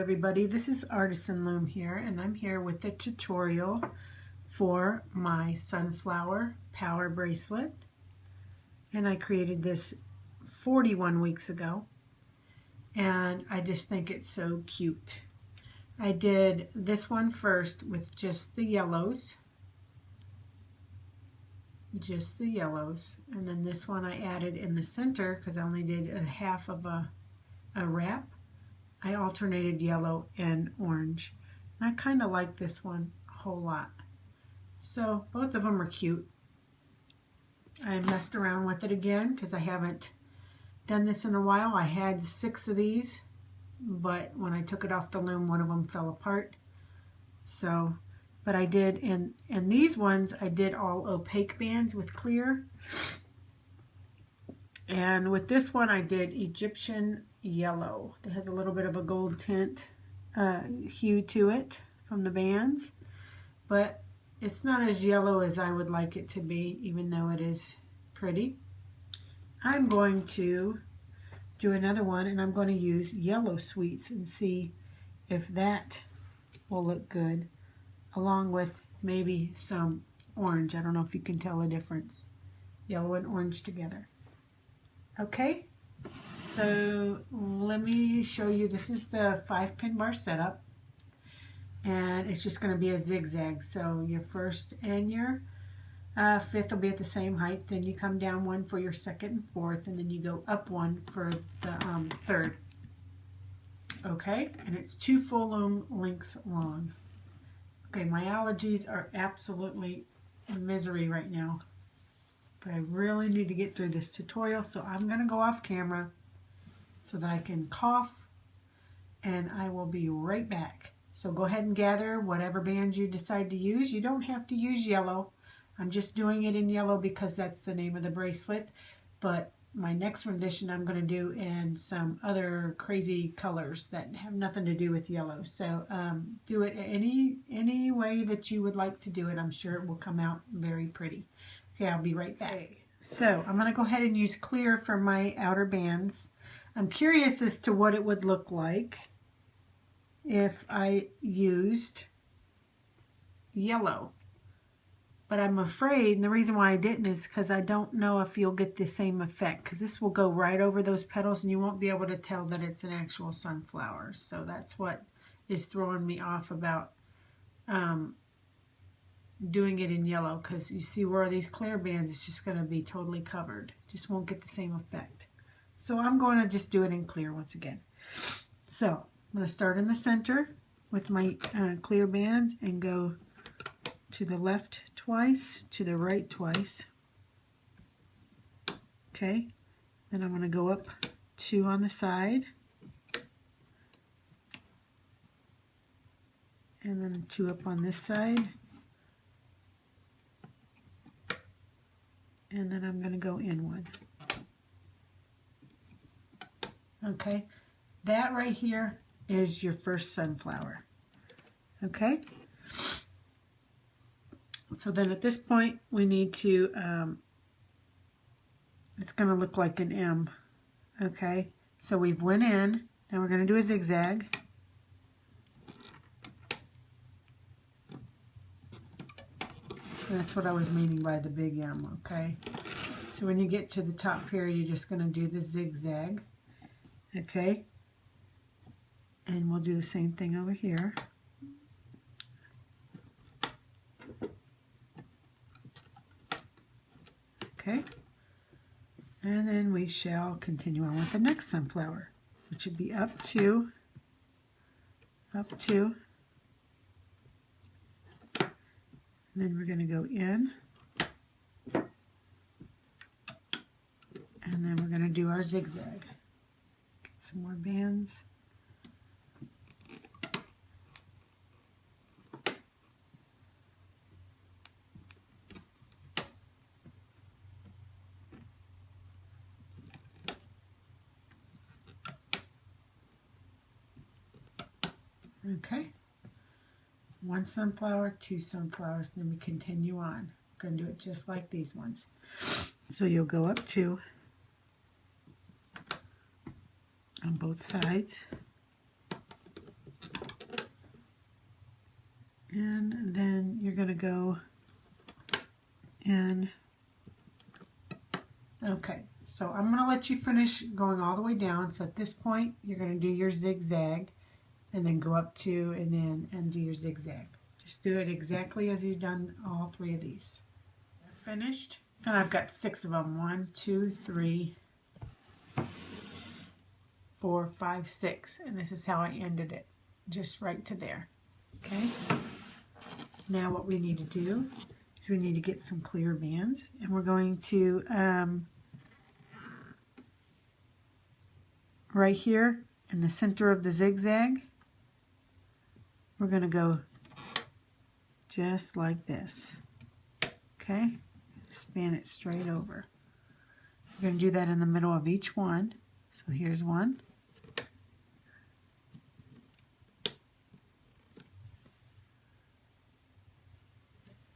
everybody, this is Artisan Loom here, and I'm here with the tutorial for my sunflower power bracelet. And I created this 41 weeks ago, and I just think it's so cute. I did this one first with just the yellows, and then this one I added in the center because I only did a half of a wrap. I alternated yellow and orange. And I kind of like this one a whole lot. So both of them are cute. I messed around with it again because I haven't done this in a while. I had 6 of these, but when I took it off the loom, one of them fell apart. So, but I did, in these ones, I did all opaque bands with clear. And with this one, I did Egyptian yellow. It has a little bit of a gold tint hue to it from the bands, but it's not as yellow as I would like it to be, even though it is pretty. I'm going to do another one, and I'm going to use yellow sweets and see if that will look good, along with maybe some orange. I don't know if you can tell the difference, yellow and orange together. Okay, so let me show you. This is the 5-pin bar setup, and it's just going to be a zigzag. So your first and your fifth will be at the same height. Then you come down one for your second and fourth, and then you go up one for the third. Okay, and it's 2 full loom lengths long. Okay, my allergies are absolutely in misery right now. But I really need to get through this tutorial, so I'm going to go off camera so that I can cough, and I will be right back. So go ahead and gather whatever bands you decide to use. You don't have to use yellow. I'm just doing it in yellow because that's the name of the bracelet, but my next rendition I'm going to do in some other crazy colors that have nothing to do with yellow. So do it any way that you would like to do it. I'm sure it will come out very pretty. Okay, I'll be right back. So I'm going to go ahead and use clear for my outer bands. I'm curious as to what it would look like if I used yellow. But I'm afraid, and the reason why I didn't is because I don't know if you'll get the same effect, because this will go right over those petals and you won't be able to tell that it's an actual sunflower. So that's what is throwing me off about doing it in yellow, because you see where these clear bands, it's just going to be totally covered. Just won't get the same effect. So I'm going to just do it in clear once again. So I'm going to start in the center with my clear bands and go to the left twice, to the right twice. Okay, then I'm going to go up 2 on the side, and then 2 up on this side. And then I'm going to go in 1. Okay, that right here is your first sunflower. Okay, so then at this point we need to, it's going to look like an M. Okay, so we've went in, now we're going to do a zigzag. That's what I was meaning by the big M, okay? So when you get to the top here, you're just going to do the zigzag, okay? And we'll do the same thing over here. Okay? And then we shall continue on with the next sunflower, which would be up 2, and then we're going to go in, and then we're going to do our zigzag. Get some more bands. Okay. 1 sunflower, 2 sunflowers, and then we continue on. We're going to do it just like these ones. So you'll go up 2 on both sides. going to go in. Okay, so I'm going to let you finish going all the way down. So at this point, you're going to do your zigzag and then go up 2 and in and do your zigzag. Just do it exactly as you've done all 3 of these. Finished, and I've got 6 of them. 1, 2, 3, 4, 5, 6, and this is how I ended it, just right to there. Okay, now what we need to do is we need to get some clear bands, and we're going to right here in the center of the zigzag, we're going to go just like this. Okay, span it straight over. We're going to do that in the middle of each one. So here's one.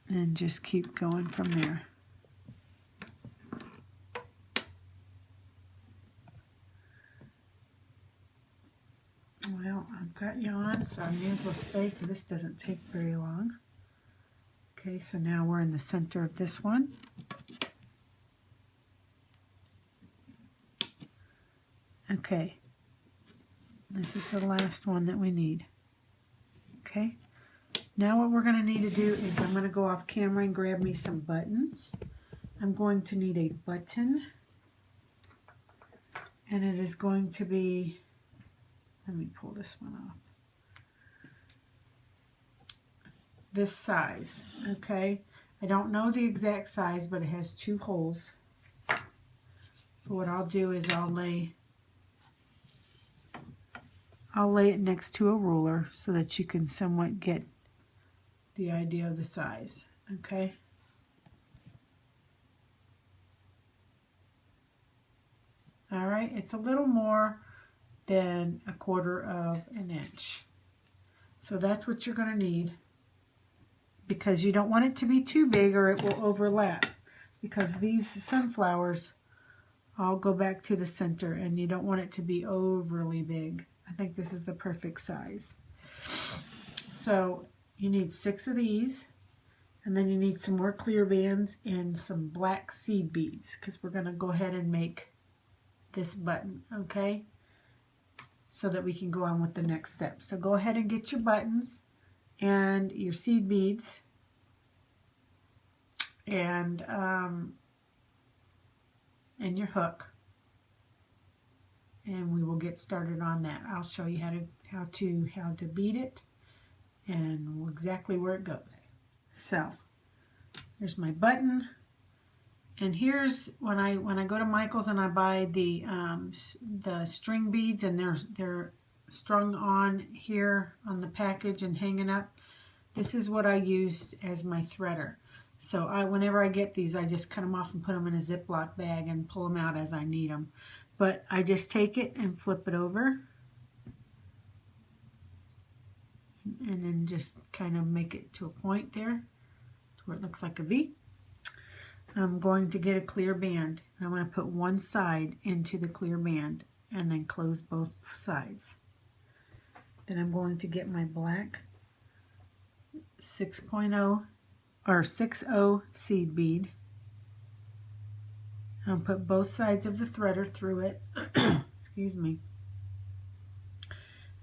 And just keep going from there. Well, I've got you on, so I may as well stay because this doesn't take very long. Okay, so now we're in the center of this one. Okay, this is the last one that we need. Okay, now what we're going to need to do is I'm going to go off camera and grab me some buttons. I'm going to need a button, and it is going to be, let me pull this one off, this size. Okay, I don't know the exact size, but it has 2 holes. So what I'll do is I'll lay it next to a ruler so that you can somewhat get the idea of the size. Okay, all right, it's a little more than 1/4 of an inch, so that's what you're going to need, because you don't want it to be too big or it will overlap, because these sunflowers all go back to the center and you don't want it to be overly big. I think this is the perfect size. So you need 6 of these, and then you need some more clear bands and some black seed beads, because we're going to go ahead and make this button, okay? So that we can go on with the next step. So go ahead and get your buttons and your seed beads and your hook, and we will get started on that. I'll show you how to bead it and exactly where it goes. So here's my button, and here's when I go to Michael's and I buy the string beads, and they're strung on here on the package and hanging up. This is what I use as my threader. So whenever I get these, I just cut them off and put them in a Ziploc bag and pull them out as I need them. But I just take it and flip it over, and then just kind of make it to a point there to where it looks like a V. I'm going to get a clear band, and I'm going to put one side into the clear band and then close both sides. Then I'm going to get my black 6.0 or 6.0 seed bead. I'll put both sides of the threader through it. Excuse me.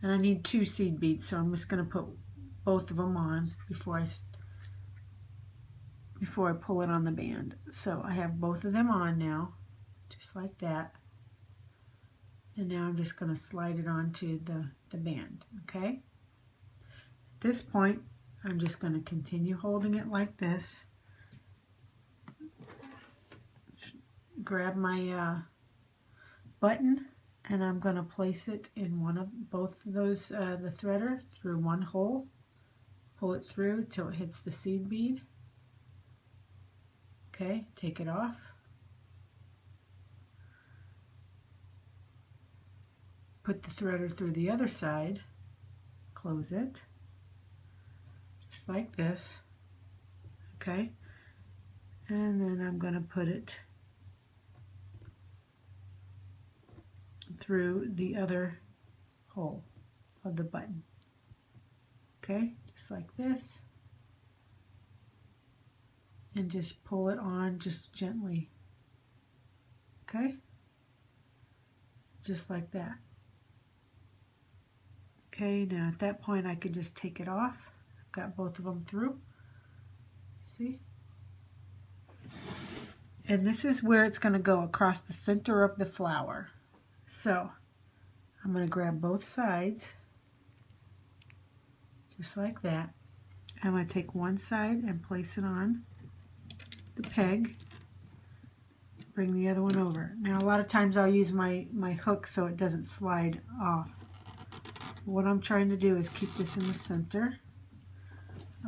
And I need 2 seed beads, so I'm just going to put both of them on before I pull it on the band. So I have both of them on now, just like that. And now I'm just going to slide it onto the band, okay? At this point, I'm just going to continue holding it like this. Grab my button, and I'm going to place it in both of those, the threader through one hole. Pull it through till it hits the seed bead. Okay, take it off. Put the threader through the other side. Close it. Just like this. Okay, and then I'm going to put it through the other hole of the button. Okay, just like this. and just pull it on just gently. Okay? Just like that. Okay, now at that point I could just take it off. I've got both of them through. See? And this is where it's going to go, across the center of the flower. So I'm going to grab both sides, just like that. I'm going to take one side and place it on the peg. Bring the other one over. Now a lot of times I'll use my hook so it doesn't slide off. What I'm trying to do is keep this in the center,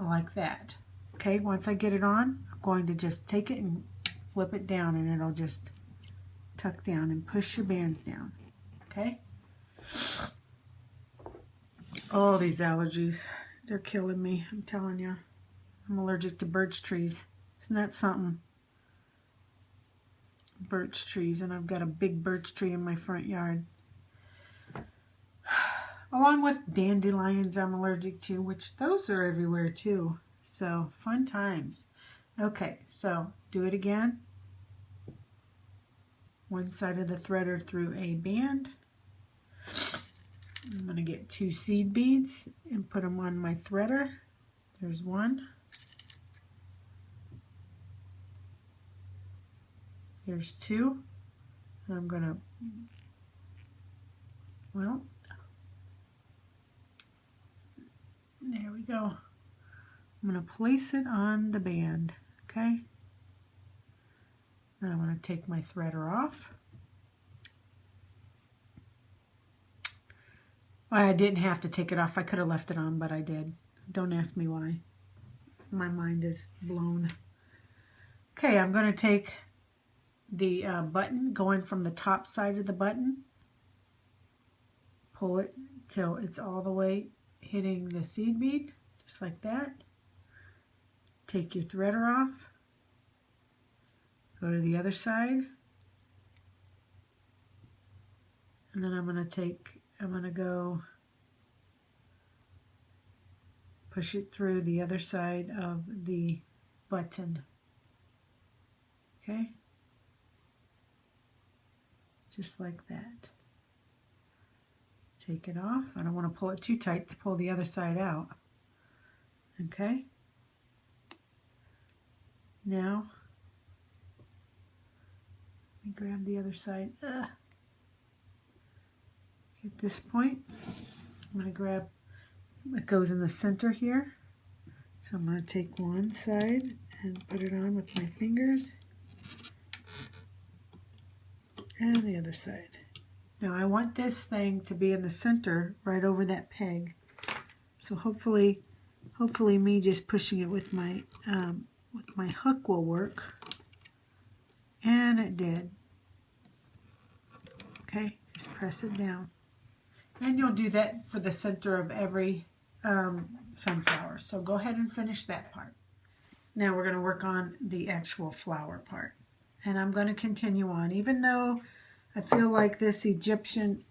like that. Okay, once I get it on, I'm going to just take it and flip it down, and it'll just tuck down, and push your bands down. Okay? Oh, these allergies, they're killing me, I'm telling you. I'm allergic to birch trees. Isn't that something? Birch trees, and I've got a big birch tree in my front yard. Along with dandelions I'm allergic to, which those are everywhere too. So, fun times. Okay, so do it again. One side of the threader through a band. I'm going to get 2 seed beads and put them on my threader. There's one. Here's 2. And I'm going to, well, there we go. I'm going to place it on the band, okay? Then I'm going to take my threader off. Well, I didn't have to take it off. I could have left it on, but I did. Don't ask me why. My mind is blown. Okay, I'm going to take the button going from the top side of the button. Pull it till it's all the way hitting the seed bead, just like that. Take your threader off. Go to the other side. And then I'm going to go push it through the other side of the button. Okay? Just like that. Take it off. I don't want to pull it too tight to pull the other side out. Okay? Now, let me grab the other side. At this point, I'm going to grab, it goes in the center here. So I'm going to take one side and put it on with my fingers. And the other side. Now I want this thing to be in the center right over that peg. So hopefully me just pushing it with my hook will work. And it did. Okay, just press it down. And you'll do that for the center of every sunflower. So go ahead and finish that part. Now we're going to work on the actual flower part. And I'm going to continue on. Even though I feel like this Egyptian,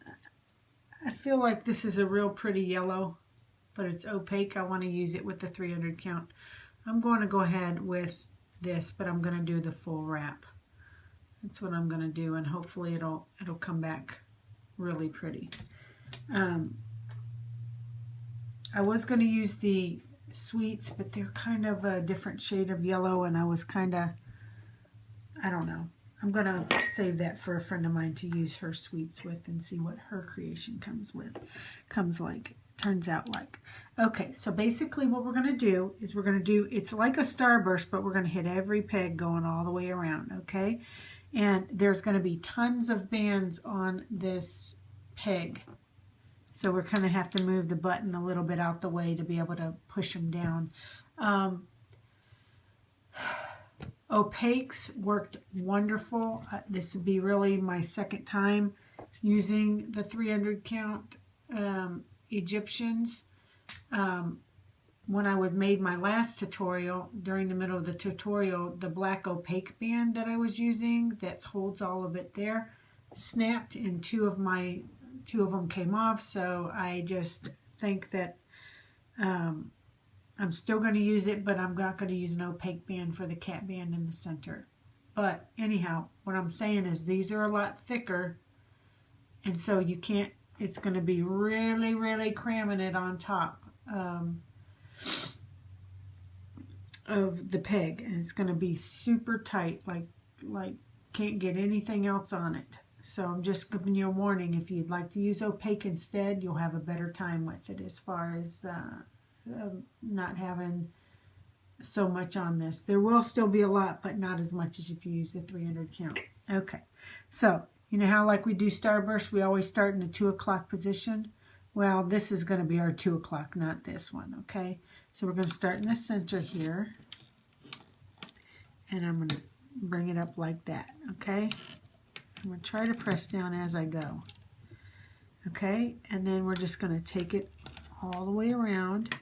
I feel like this is a real pretty yellow, but it's opaque. I want to use it with the 300 count. I'm going to go ahead with this, but I'm going to do the full wrap. That's what I'm going to do, and hopefully it'll come back really pretty. I was going to use the sweets, but they're kind of a different shade of yellow, and I was kind of, I don't know. I'm going to save that for a friend of mine to use her sweets with and see what her creation turns out like. Okay, so basically what we're going to do is it's like a starburst, but we're going to hit every peg going all the way around, okay? And there's going to be tons of bands on this peg. So we're going to have to move the button a little bit out the way to be able to push them down. Opaques worked wonderful. This would be really my second time using the 300 count Egyptians. When I made my last tutorial, during the middle of the tutorial, the black opaque band that I was using that holds all of it there snapped, and two of them came off. So I just think that I'm still going to use it, but I'm not going to use an opaque band for the cat band in the center. But anyhow, what I'm saying is these are a lot thicker, and so you can't, it's going to be really, really cramming it on top of the peg, and it's going to be super tight, like can't get anything else on it. So I'm just giving you a warning. If you'd like to use opaque instead, you'll have a better time with it as far as not having so much on this. There will still be a lot, but not as much as if you use the 300 count. Okay, so you know how like we do starburst, we always start in the 2 o'clock position? Well, this is going to be our 2 o'clock, not this one, okay? So we're going to start in the center here, and I'm going to bring it up like that, okay? I'm going to try to press down as I go, okay? And then we're just going to take it all the way around,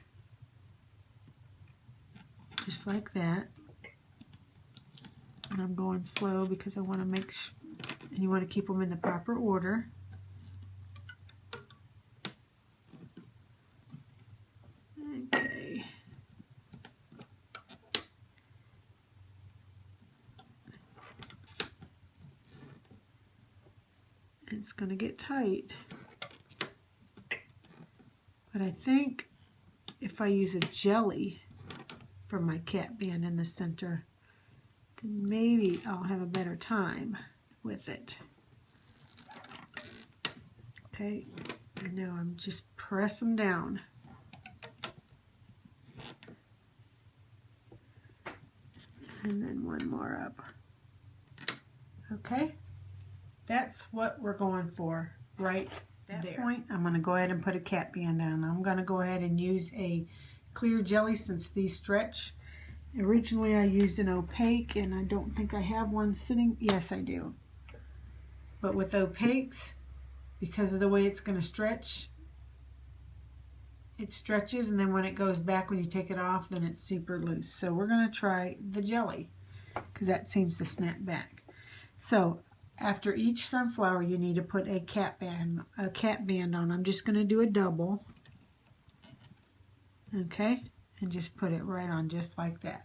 just like that. And I'm going slow because I want to make sure, and you want to keep them in the proper order. Okay. It's going to get tight. But I think if I use a jelly for my cat band in the center, then maybe I'll have a better time with it. Okay, I know I'm just pressing down. And then one more up. Okay, that's what we're going for right there. At that point, I'm going to go ahead and put a cat band down. I'm going to go ahead and use a clear jelly since these stretch. Originally I used an opaque, and I don't think I have one sitting. Yes, I do. But with opaques, because of the way it's going to stretch, it stretches, and then when it goes back, when you take it off, then it's super loose. So we're going to try the jelly because that seems to snap back. So after each sunflower, you need to put a cat band on. I'm just going to do a double, okay, and just put it right on just like that.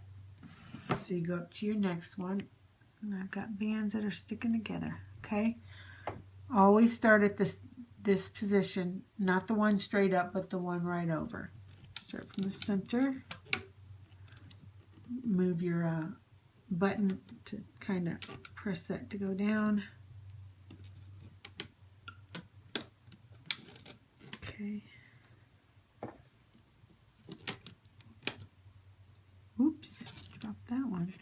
So you go up to your next one, and I've got bands that are sticking together, okay. Always start at this position, not the one straight up, but the one right over. Start from the center. Move your button to kind of press that to go down. Okay. Oops, dropped that one.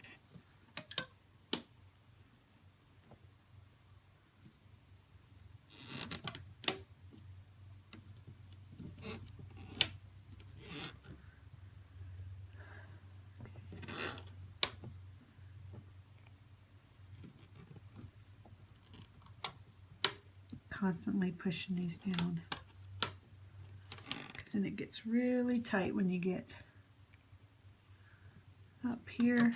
Constantly pushing these down, because then it gets really tight when you get up here.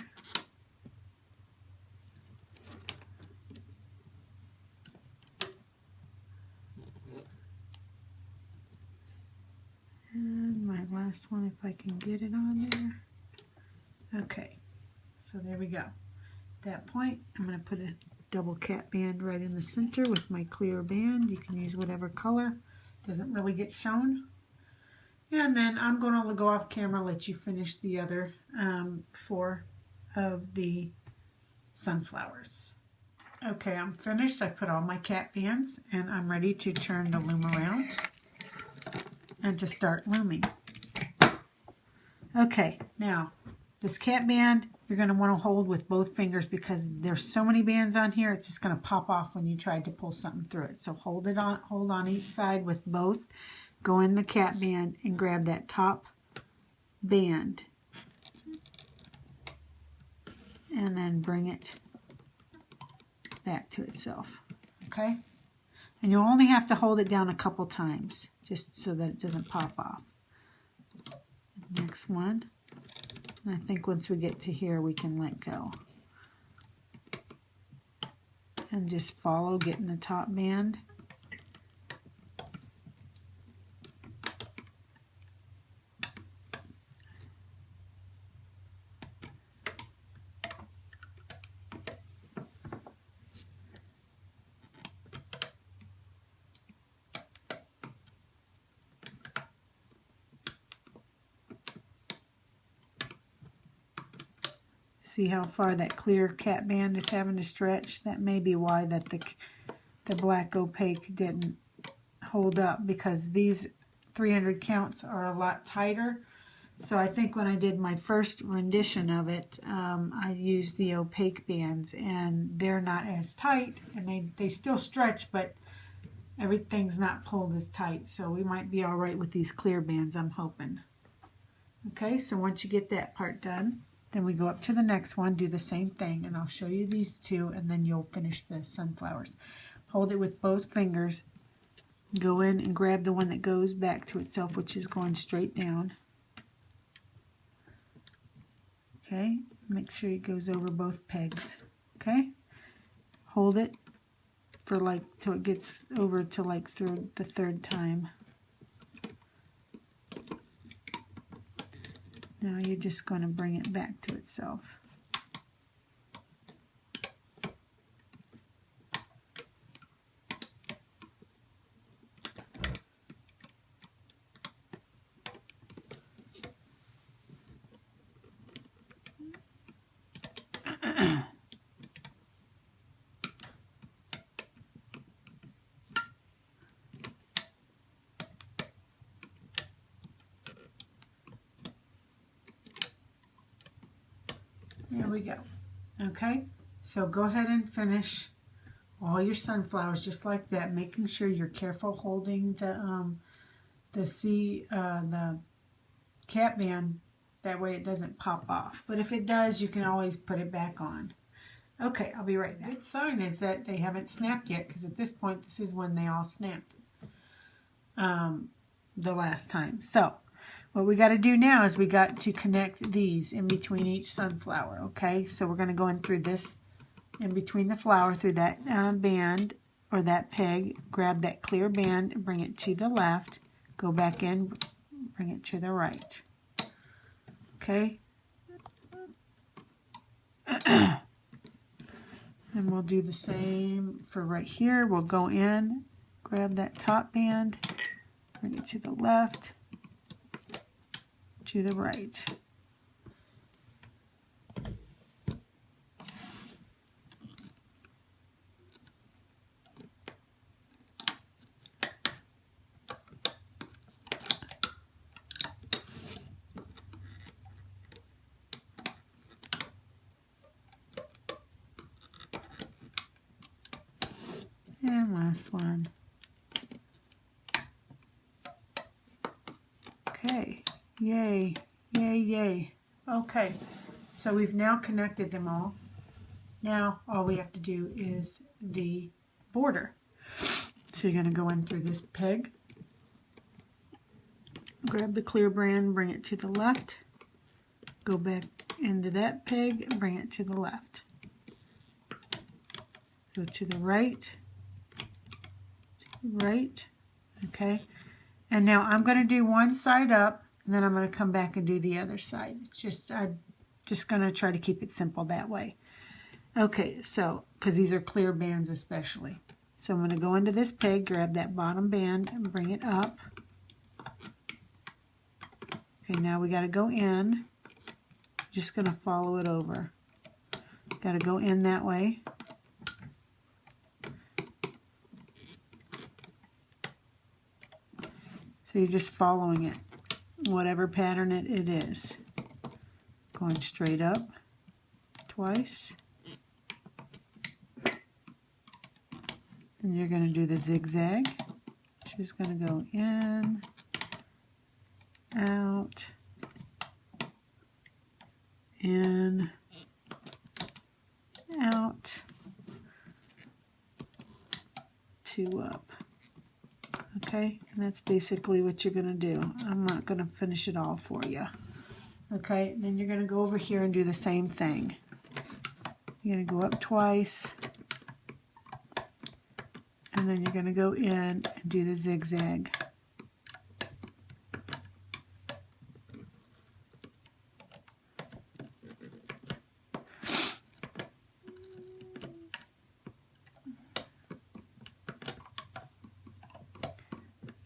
And my last one, if I can get it on there. Okay, so there we go. At that point, I'm going to put a double cat band right in the center with my clear band. You can use whatever color, doesn't really get shown. And then I'm going to go off camera, let you finish the other 4 of the sunflowers. Okay, I'm finished. I put all my cat bands, and I'm ready to turn the loom around and to start looming. Okay, now this cat band you're going to want to hold with both fingers because there's so many bands on here, it's just going to pop off when you try to pull something through it. So hold on each side with both. Go in the cat band and grab that top band and then bring it back to itself. Okay? And you'll only have to hold it down a couple times just so that it doesn't pop off. Next one. And I think once we get to here, we can let go. And just follow, getting the top band. See how far that clear cap band is having to stretch? That may be why that the black opaque didn't hold up, because these 300 counts are a lot tighter. So I think when I did my first rendition of it, I used the opaque bands, and they're not as tight, and they still stretch, but everything's not pulled as tight. So we might be all right with these clear bands, I'm hoping. Okay, so once you get that part done, then we go up to the next one, do the same thing, and I'll show you these two, and then you'll finish the sunflowers. Hold it with both fingers, go in and grab the one that goes back to itself, which is going straight down. Okay, make sure it goes over both pegs. Okay, hold it for like till it gets over to like the third time. Now you're just going to bring it back to itself. There we go. Okay, so go ahead and finish all your sunflowers just like that, making sure you're careful holding the cap band, that way it doesn't pop off. But if it does, you can always put it back on. Okay, I'll be right back. Good sign is that they haven't snapped yet, because at this point, this is when they all snapped the last time. So what we got to do now is we got to connect these in between each sunflower. Okay, so we're going to go in through this, in between the flower, through that band or that peg, grab that clear band and bring it to the left, go back in, bring it to the right. Okay. And we'll do the same for right here. We'll go in, grab that top band, bring it to the left, to the right. And last one. Okay, yay, yay, yay. Okay, so we've now connected them all. Now all we have to do is the border. So you're going to go in through this peg, grab the clear band, bring it to the left, go back into that peg and bring it to the left. Go to the right, okay. And now I'm going to do one side up, and then I'm going to come back and do the other side. It's just, I'm just going to try to keep it simple that way. Okay, so, because these are clear bands especially. So I'm going to go into this peg, grab that bottom band, and bring it up. Okay, now we got to go in. Just going to follow it over. Got to go in that way. So you're just following it, whatever pattern it is. Going straight up twice. Then you're going to do the zigzag, which is going to go in, out, in, out, two up. Okay, and that's basically what you're going to do. I'm not going to finish it all for you. Okay, then you're going to go over here and do the same thing. You're going to go up twice, and then you're going to go in and do the zigzag.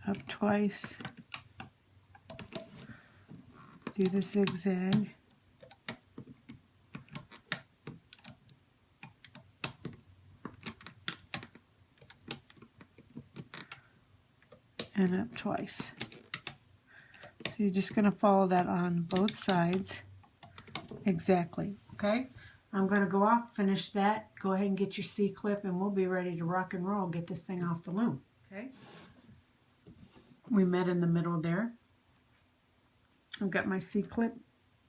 Up twice, do the zigzag, and up twice. So you're just going to follow that on both sides exactly, okay? I'm going to go off, finish that, go ahead and get your C-clip, and we'll be ready to rock and roll, get this thing off the loom, okay? We met in the middle there. I've got my C-clip,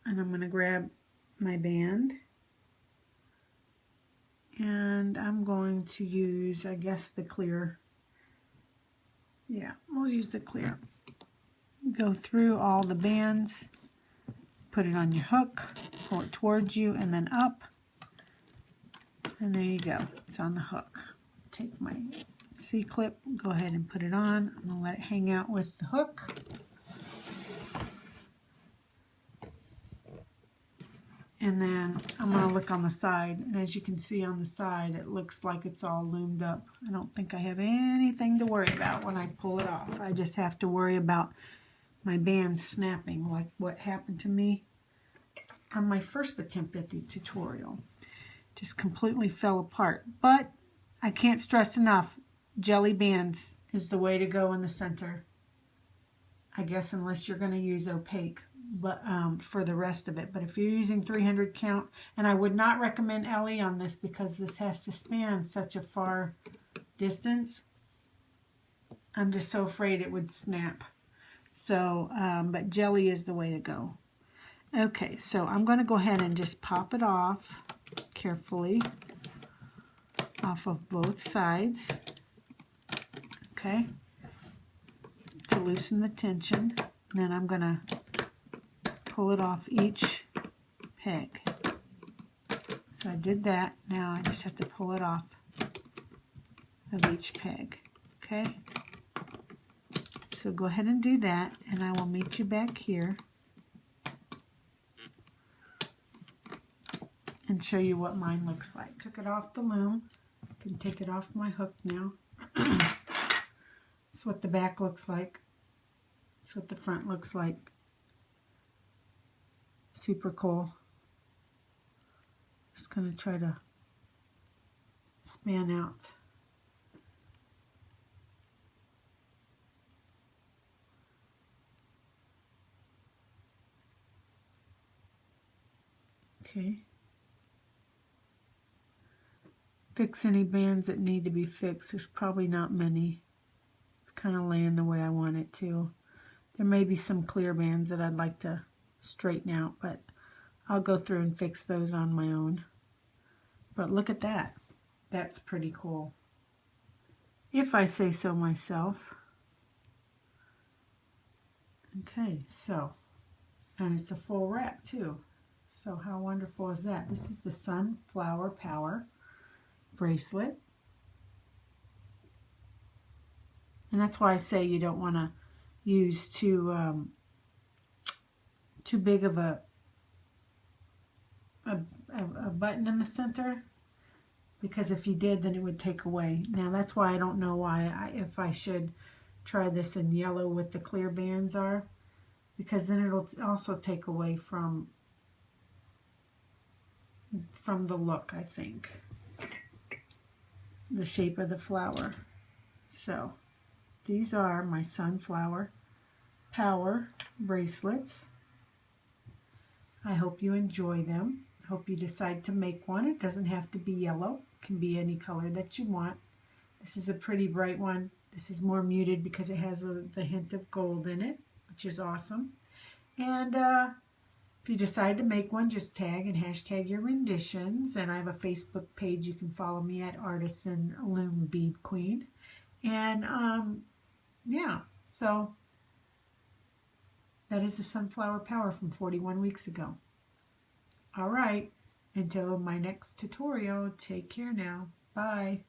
and I'm going to grab my band, and I'm going to use, I guess, the clear. Yeah, we'll use the clear. Go through all the bands, put it on your hook, pull it towards you, and then up. And there you go. It's on the hook. Take my C-clip, go ahead and put it on. I'm going to let it hang out with the hook. And then I'm going to look on the side. And as you can see on the side, it looks like it's all loomed up. I don't think I have anything to worry about when I pull it off. I just have to worry about my band snapping, like what happened to me on my first attempt at the tutorial. Just completely fell apart. But I can't stress enough, jelly bands is the way to go in the center. I guess unless you're going to use opaque, but for the rest of it. But if you're using 300 count, and I would not recommend LE on this because this has to span such a far distance. I'm just so afraid it would snap. So, but jelly is the way to go. Okay, so I'm going to go ahead and just pop it off carefully off of both sides. Okay, to loosen the tension. And then I'm going to pull it off each peg. So I did that. Now I just have to pull it off of each peg. Okay. So go ahead and do that, and I will meet you back here and show you what mine looks like. Took it off the loom. I can take it off my hook now. That's what the back looks like. That's what the front looks like. Super cool. Just going to try to span out. Okay. Fix any bands that need to be fixed. There's probably not many. It's kind of laying the way I want it to. There may be some clear bands that I'd like to straighten out, but I'll go through and fix those on my own. But look at that. That's pretty cool, if I say so myself. Okay, so, and it's a full wrap too. So how wonderful is that? This is the Sunflower Power bracelet. And that's why I say you don't want to use too big of a button in the center, because if you did, then it would take away. Now that's why I don't know why if I should try this in yellow with the clear bands are, because then it'll also take away from the look, I think, the shape of the flower. So these are my Sunflower Power bracelets. I hope you enjoy them. I hope you decide to make one. It doesn't have to be yellow. It can be any color that you want. This is a pretty bright one. This is more muted because it has the hint of gold in it, which is awesome. And if you decide to make one, just tag and hashtag your renditions. And I have a Facebook page. You can follow me at Artisan Loom Bead Queen. And yeah, so that is the Sunflower Power from 41 weeks ago. All right, until my next tutorial, take care now. Bye.